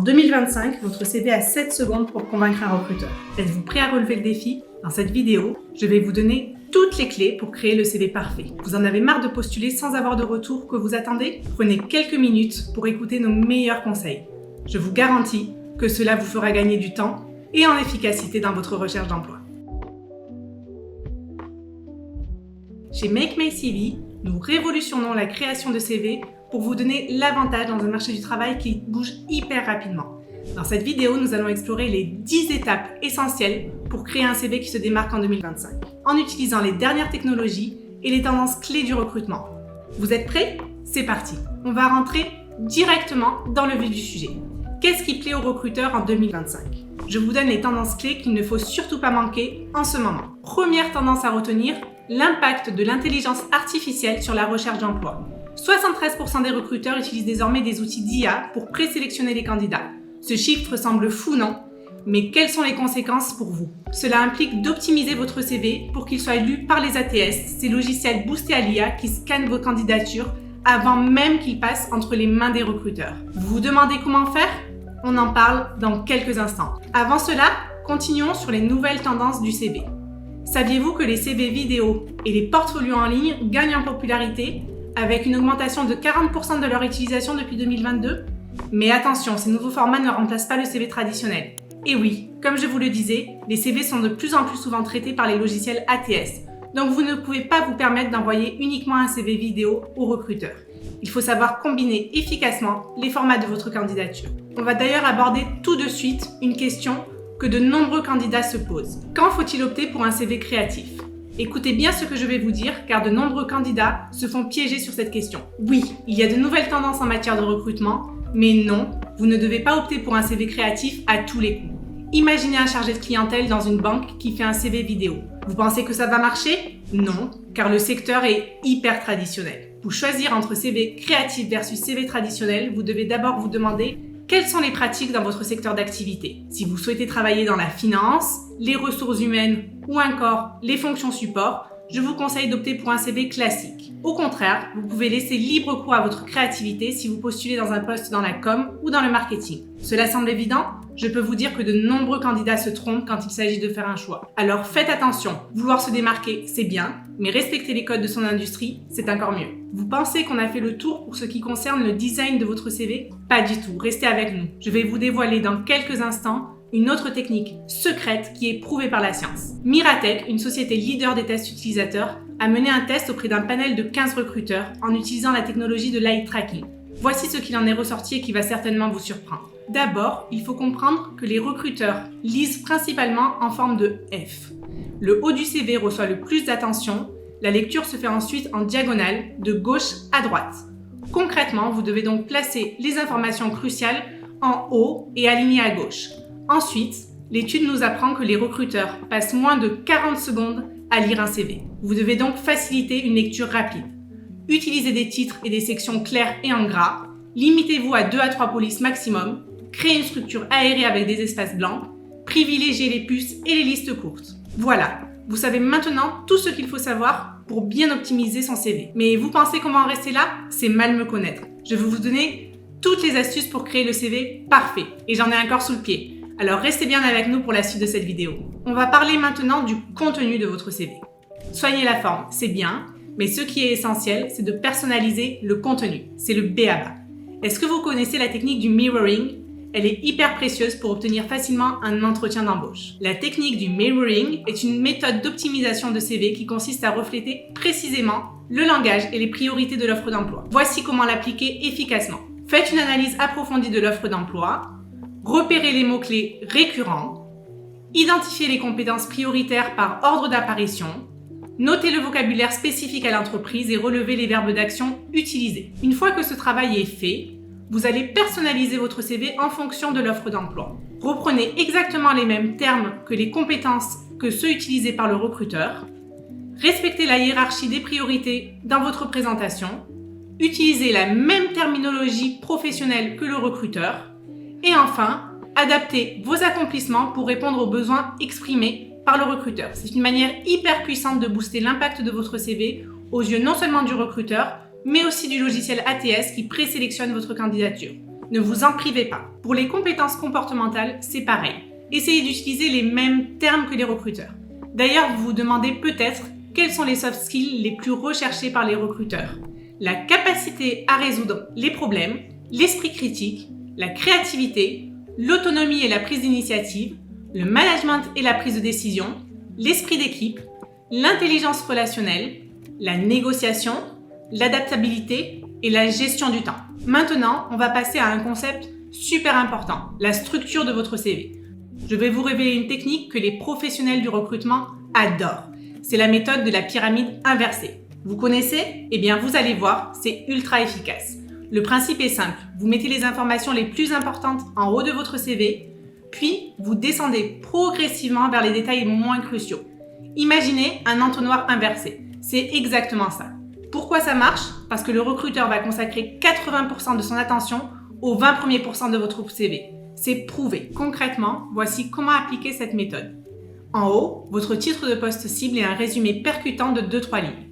En 2025, votre CV a 7 secondes pour convaincre un recruteur. Êtes-vous prêt à relever le défi? Dans cette vidéo, je vais vous donner toutes les clés pour créer le CV parfait. Vous en avez marre de postuler sans avoir de retour que vous attendez? Prenez quelques minutes pour écouter nos meilleurs conseils. Je vous garantis que cela vous fera gagner du temps et en efficacité dans votre recherche d'emploi. Chez Make My CV, nous révolutionnons la création de CV pour vous donner l'avantage dans un marché du travail qui bouge hyper rapidement. Dans cette vidéo, nous allons explorer les 10 étapes essentielles pour créer un CV qui se démarque en 2025, en utilisant les dernières technologies et les tendances clés du recrutement. Vous êtes prêts? C'est parti! On va rentrer directement dans le vif du sujet. Qu'est-ce qui plaît aux recruteurs en 2025? Je vous donne les tendances clés qu'il ne faut surtout pas manquer en ce moment. Première tendance à retenir, l'impact de l'intelligence artificielle sur la recherche d'emploi. 73% des recruteurs utilisent désormais des outils d'IA pour présélectionner les candidats. Ce chiffre semble fou, non? Mais quelles sont les conséquences pour vous? Cela implique d'optimiser votre CV pour qu'il soit lu par les ATS, ces logiciels boostés à l'IA qui scannent vos candidatures avant même qu'ils passent entre les mains des recruteurs. Vous vous demandez comment faire? On en parle dans quelques instants. Avant cela, continuons sur les nouvelles tendances du CV. Saviez-vous que les CV vidéo et les portfolios en ligne gagnent en popularité avec une augmentation de 40% de leur utilisation depuis 2022? Mais attention, ces nouveaux formats ne remplacent pas le CV traditionnel. Et oui, comme je vous le disais, les CV sont de plus en plus souvent traités par les logiciels ATS. Donc vous ne pouvez pas vous permettre d'envoyer uniquement un CV vidéo aux recruteurs. Il faut savoir combiner efficacement les formats de votre candidature. On va d'ailleurs aborder tout de suite une question que de nombreux candidats se posent. Quand faut-il opter pour un CV créatif? Écoutez bien ce que je vais vous dire, car de nombreux candidats se font piéger sur cette question. Oui, il y a de nouvelles tendances en matière de recrutement, mais non, vous ne devez pas opter pour un CV créatif à tous les coups. Imaginez un chargé de clientèle dans une banque qui fait un CV vidéo. Vous pensez que ça va marcher? Non, car le secteur est hyper traditionnel. Pour choisir entre CV créatif versus CV traditionnel, vous devez d'abord vous demander quelles sont les pratiques dans votre secteur d'activité. Si vous souhaitez travailler dans la finance, les ressources humaines ou encore les fonctions support, je vous conseille d'opter pour un CV classique. Au contraire, vous pouvez laisser libre cours à votre créativité si vous postulez dans un poste dans la com ou dans le marketing. Cela semble évident? Je peux vous dire que de nombreux candidats se trompent quand il s'agit de faire un choix. Alors faites attention, vouloir se démarquer, c'est bien, mais respecter les codes de son industrie, c'est encore mieux. Vous pensez qu'on a fait le tour pour ce qui concerne le design de votre CV? Pas du tout, restez avec nous. Je vais vous dévoiler dans quelques instants une autre technique secrète qui est prouvée par la science. Miratech, une société leader des tests utilisateurs, a mené un test auprès d'un panel de 15 recruteurs en utilisant la technologie de l'eye tracking. Voici ce qu'il en est ressorti et qui va certainement vous surprendre. D'abord, il faut comprendre que les recruteurs lisent principalement en forme de F. Le haut du CV reçoit le plus d'attention, la lecture se fait ensuite en diagonale, de gauche à droite. Concrètement, vous devez donc placer les informations cruciales en haut et alignées à gauche. Ensuite, l'étude nous apprend que les recruteurs passent moins de 40 secondes à lire un CV. Vous devez donc faciliter une lecture rapide. Utilisez des titres et des sections claires et en gras. Limitez-vous à 2 à 3 polices maximum. Créez une structure aérée avec des espaces blancs. Privilégiez les puces et les listes courtes. Voilà, vous savez maintenant tout ce qu'il faut savoir pour bien optimiser son CV. Mais vous pensez qu'on va en rester là? C'est mal me connaître. Je vais vous donner toutes les astuces pour créer le CV parfait. Et j'en ai encore sous le pied. Alors restez bien avec nous pour la suite de cette vidéo. On va parler maintenant du contenu de votre CV. Soigner la forme, c'est bien, mais ce qui est essentiel, c'est de personnaliser le contenu. C'est le b.a.-ba. Est-ce que vous connaissez la technique du mirroring? Elle est hyper précieuse pour obtenir facilement un entretien d'embauche. La technique du mirroring est une méthode d'optimisation de CV qui consiste à refléter précisément le langage et les priorités de l'offre d'emploi. Voici comment l'appliquer efficacement. Faites une analyse approfondie de l'offre d'emploi. Repérez les mots-clés récurrents, identifiez les compétences prioritaires par ordre d'apparition, notez le vocabulaire spécifique à l'entreprise et relevez les verbes d'action utilisés. Une fois que ce travail est fait, vous allez personnaliser votre CV en fonction de l'offre d'emploi. Reprenez exactement les mêmes termes que les compétences que ceux utilisés par le recruteur. Respectez la hiérarchie des priorités dans votre présentation. Utilisez la même terminologie professionnelle que le recruteur. Et enfin, adaptez vos accomplissements pour répondre aux besoins exprimés par le recruteur. C'est une manière hyper puissante de booster l'impact de votre CV aux yeux non seulement du recruteur, mais aussi du logiciel ATS qui présélectionne votre candidature. Ne vous en privez pas. Pour les compétences comportementales, c'est pareil. Essayez d'utiliser les mêmes termes que les recruteurs. D'ailleurs, vous vous demandez peut-être quels sont les soft skills les plus recherchés par les recruteurs. La capacité à résoudre les problèmes, l'esprit critique, la créativité, l'autonomie et la prise d'initiative, le management et la prise de décision, l'esprit d'équipe, l'intelligence relationnelle, la négociation, l'adaptabilité et la gestion du temps. Maintenant, on va passer à un concept super important, la structure de votre CV. Je vais vous révéler une technique que les professionnels du recrutement adorent. C'est la méthode de la pyramide inversée. Vous connaissez? Eh bien, vous allez voir, c'est ultra efficace. Le principe est simple. Vous mettez les informations les plus importantes en haut de votre CV, puis vous descendez progressivement vers les détails moins cruciaux. Imaginez un entonnoir inversé. C'est exactement ça. Pourquoi ça marche? Parce que le recruteur va consacrer 80% de son attention aux 20 premiers pourcents de votre CV. C'est prouvé. Concrètement, voici comment appliquer cette méthode. En haut, votre titre de poste cible et un résumé percutant de 2-3 lignes.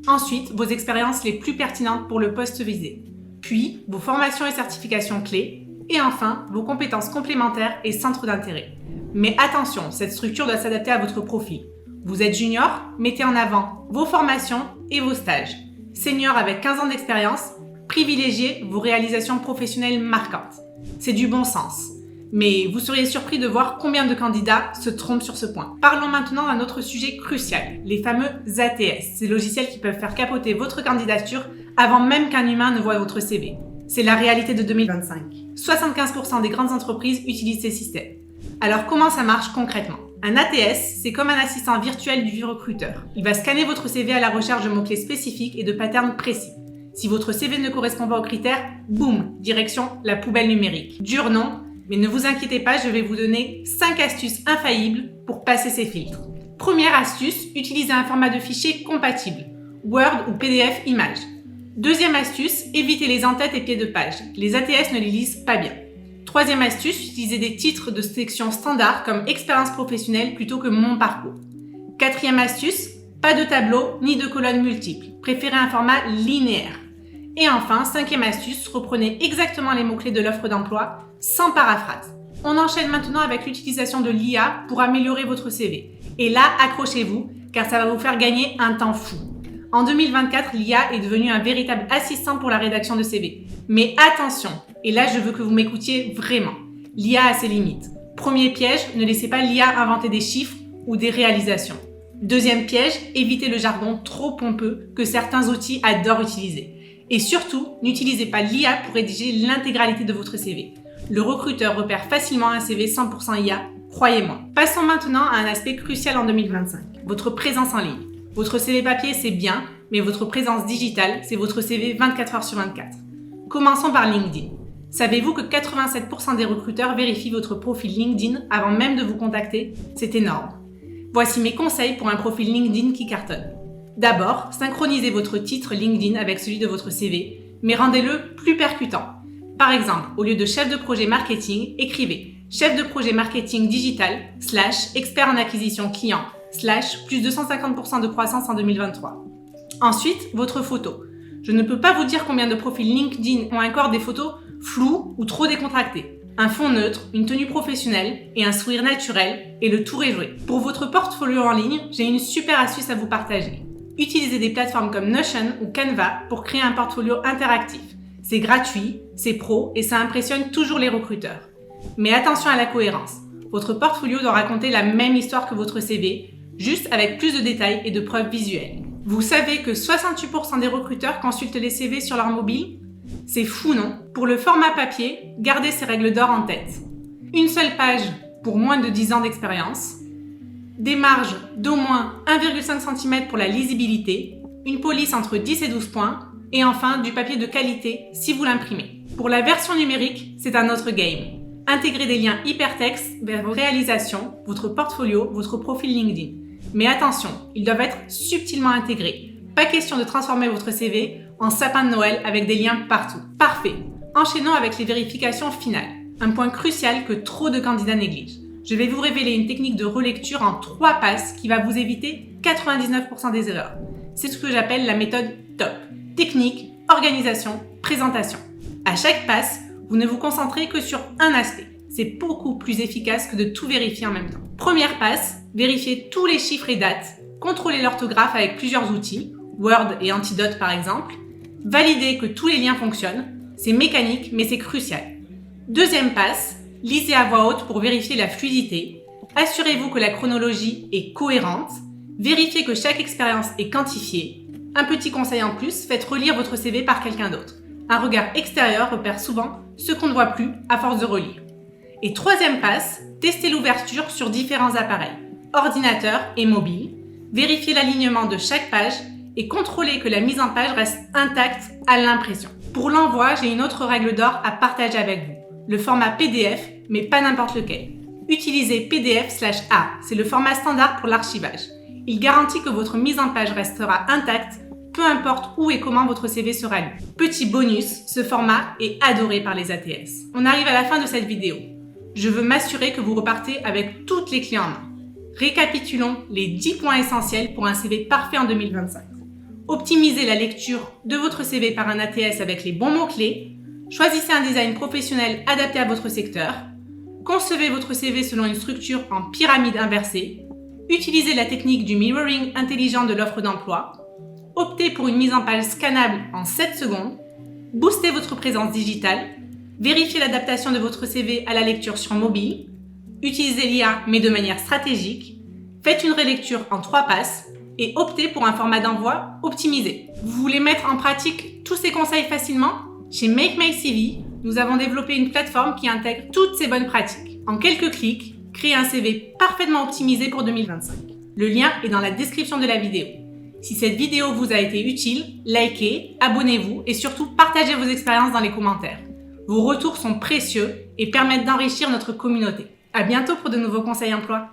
Ensuite, vos expériences les plus pertinentes pour le poste visé. Puis, vos formations et certifications clés. Et enfin, vos compétences complémentaires et centres d'intérêt. Mais attention, cette structure doit s'adapter à votre profil. Vous êtes junior, mettez en avant vos formations et vos stages. Senior avec 15 ans d'expérience, privilégiez vos réalisations professionnelles marquantes. C'est du bon sens. Mais vous seriez surpris de voir combien de candidats se trompent sur ce point. Parlons maintenant d'un autre sujet crucial, les fameux ATS, ces logiciels qui peuvent faire capoter votre candidature avant même qu'un humain ne voie votre CV. C'est la réalité de 2025. 75% des grandes entreprises utilisent ces systèmes. Alors comment ça marche concrètement? Un ATS, c'est comme un assistant virtuel du recruteur. Il va scanner votre CV à la recherche de mots-clés spécifiques et de patterns précis. Si votre CV ne correspond pas aux critères, boum, direction la poubelle numérique. Dur non, mais ne vous inquiétez pas, je vais vous donner 5 astuces infaillibles pour passer ces filtres. Première astuce, utilisez un format de fichier compatible, Word ou PDF image. Deuxième astuce, évitez les en-têtes et pieds de page. Les ATS ne les lisent pas bien. Troisième astuce, utilisez des titres de section standard comme expérience professionnelle plutôt que mon parcours. Quatrième astuce, pas de tableau ni de colonnes multiples. Préférez un format linéaire. Et enfin, cinquième astuce, reprenez exactement les mots-clés de l'offre d'emploi sans paraphrase. On enchaîne maintenant avec l'utilisation de l'IA pour améliorer votre CV. Et là, accrochez-vous, car ça va vous faire gagner un temps fou. En 2024, l'IA est devenue un véritable assistant pour la rédaction de CV. Mais attention, et là je veux que vous m'écoutiez vraiment, l'IA a ses limites. Premier piège, ne laissez pas l'IA inventer des chiffres ou des réalisations. Deuxième piège, évitez le jargon trop pompeux que certains outils adorent utiliser. Et surtout, n'utilisez pas l'IA pour rédiger l'intégralité de votre CV. Le recruteur repère facilement un CV 100% IA, croyez-moi. Passons maintenant à un aspect crucial en 2025, votre présence en ligne. Votre CV papier, c'est bien, mais votre présence digitale, c'est votre CV 24 heures sur 24. Commençons par LinkedIn. Savez-vous que 87% des recruteurs vérifient votre profil LinkedIn avant même de vous contacter? C'est énorme. Voici mes conseils pour un profil LinkedIn qui cartonne. D'abord, synchronisez votre titre LinkedIn avec celui de votre CV, mais rendez-le plus percutant. Par exemple, au lieu de chef de projet marketing, écrivez chef de projet marketing digital / expert en acquisition client / plus 250% de croissance en 2023. Ensuite, votre photo. Je ne peux pas vous dire combien de profils LinkedIn ont encore des photos floues ou trop décontractées. Un fond neutre, une tenue professionnelle et un sourire naturel et le tour est joué. Pour votre portfolio en ligne, j'ai une super astuce à vous partager. Utilisez des plateformes comme Notion ou Canva pour créer un portfolio interactif. C'est gratuit, c'est pro et ça impressionne toujours les recruteurs. Mais attention à la cohérence. Votre portfolio doit raconter la même histoire que votre CV, juste avec plus de détails et de preuves visuelles. Vous savez que 68% des recruteurs consultent les CV sur leur mobile? C'est fou, non? Pour le format papier, gardez ces règles d'or en tête. Une seule page pour moins de 10 ans d'expérience, des marges d'au moins 1,5 cm pour la lisibilité, une police entre 10 et 12 points, et enfin du papier de qualité si vous l'imprimez. Pour la version numérique, c'est un autre game. Intégrez des liens hypertextes vers vos réalisations, votre portfolio, votre profil LinkedIn. Mais attention, ils doivent être subtilement intégrés. Pas question de transformer votre CV en sapin de Noël avec des liens partout. Parfait. Enchaînons avec les vérifications finales. Un point crucial que trop de candidats négligent. Je vais vous révéler une technique de relecture en 3 passes qui va vous éviter 99% des erreurs. C'est ce que j'appelle la méthode TOP. Technique, organisation, présentation. À chaque passe, Vous ne vous concentrez que sur un aspect. C'est beaucoup plus efficace que de tout vérifier en même temps. Première passe, vérifiez tous les chiffres et dates. Contrôlez l'orthographe avec plusieurs outils, Word et Antidote par exemple. Validez que tous les liens fonctionnent. C'est mécanique, mais c'est crucial. Deuxième passe, lisez à voix haute pour vérifier la fluidité. Assurez-vous que la chronologie est cohérente. Vérifiez que chaque expérience est quantifiée. Un petit conseil en plus, faites relire votre CV par quelqu'un d'autre. Un regard extérieur repère souvent ce qu'on ne voit plus à force de relire. Et troisième passe, testez l'ouverture sur différents appareils, ordinateur et mobile. Vérifiez l'alignement de chaque page et contrôlez que la mise en page reste intacte à l'impression. Pour l'envoi, j'ai une autre règle d'or à partager avec vous. Le format PDF, mais pas n'importe lequel. Utilisez PDF/A, c'est le format standard pour l'archivage. Il garantit que votre mise en page restera intacte, peu importe où et comment votre CV sera lu. Petit bonus, ce format est adoré par les ATS. On arrive à la fin de cette vidéo. Je veux m'assurer que vous repartez avec toutes les clés en main. Récapitulons les 10 points essentiels pour un CV parfait en 2025. Optimisez la lecture de votre CV par un ATS avec les bons mots-clés. Choisissez un design professionnel adapté à votre secteur. Concevez votre CV selon une structure en pyramide inversée. Utilisez la technique du mirroring intelligent de l'offre d'emploi. Optez pour une mise en page scannable en 7 secondes. Boostez votre présence digitale. Vérifiez l'adaptation de votre CV à la lecture sur mobile. Utilisez l'IA, mais de manière stratégique. Faites une relecture en 3 passes et optez pour un format d'envoi optimisé. Vous voulez mettre en pratique tous ces conseils facilement? Chez Make My CV, nous avons développé une plateforme qui intègre toutes ces bonnes pratiques. En quelques clics, créez un CV parfaitement optimisé pour 2025. Le lien est dans la description de la vidéo. Si cette vidéo vous a été utile, likez, abonnez-vous et surtout partagez vos expériences dans les commentaires. Vos retours sont précieux et permettent d'enrichir notre communauté. À bientôt pour de nouveaux conseils emploi.